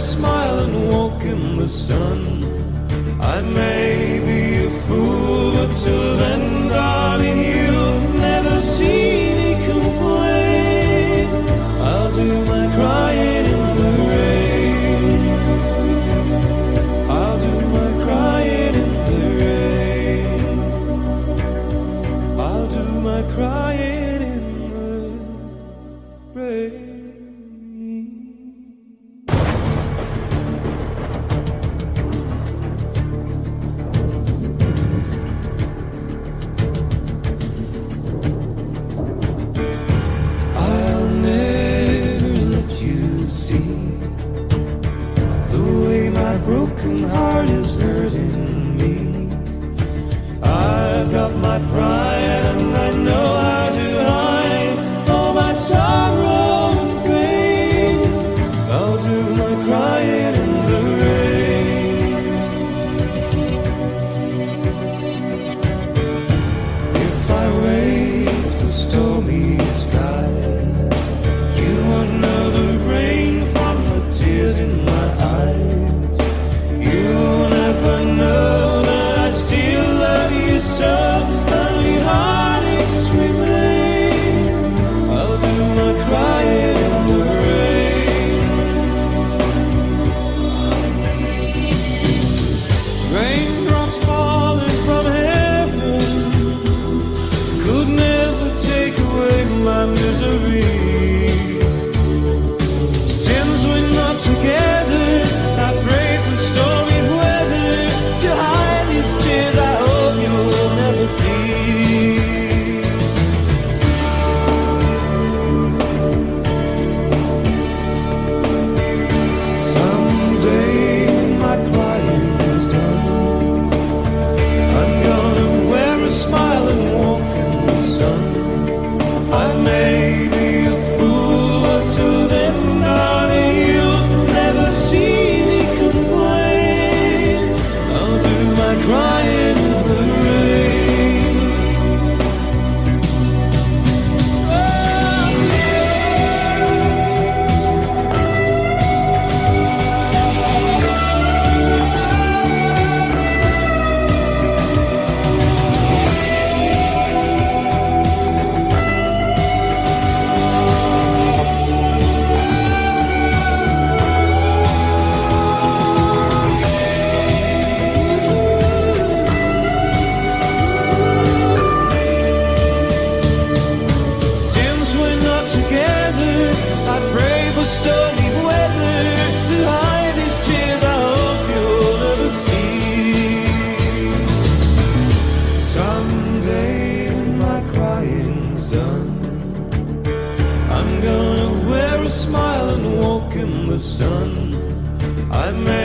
smile and walk in the sun. I may be a fool, but till then, darling, you'll never see me complain. I'll do my crying in the rain. I'll do my crying in the rain. I'll do my crying in the rain. Broken heart is hurting me. I've got my pride and I know how to hide all my sorrow and pain. I'll do my crying in the rain. If I wait for stormy skies, you won't know the rain from the tears in my eyes. You'll never know that I still love you so. Only heartaches remain. I'll do my crying in the rain. Raindrops falling from heaven could never take away my misery. Since we're not together, I pray for stormy weather to hide these tears I hope you'll never see. Someday when my crying is done, I'm gonna wear a smile and walk in the sun. I may be a fool, but till then, darling, you'll never see me complain. I'll do my crying in the rain. Oh, I pray for stormy weather to hide these tears I hope you'll never see. Someday when my crying's done, I'm gonna wear a smile and walk in the sun. I may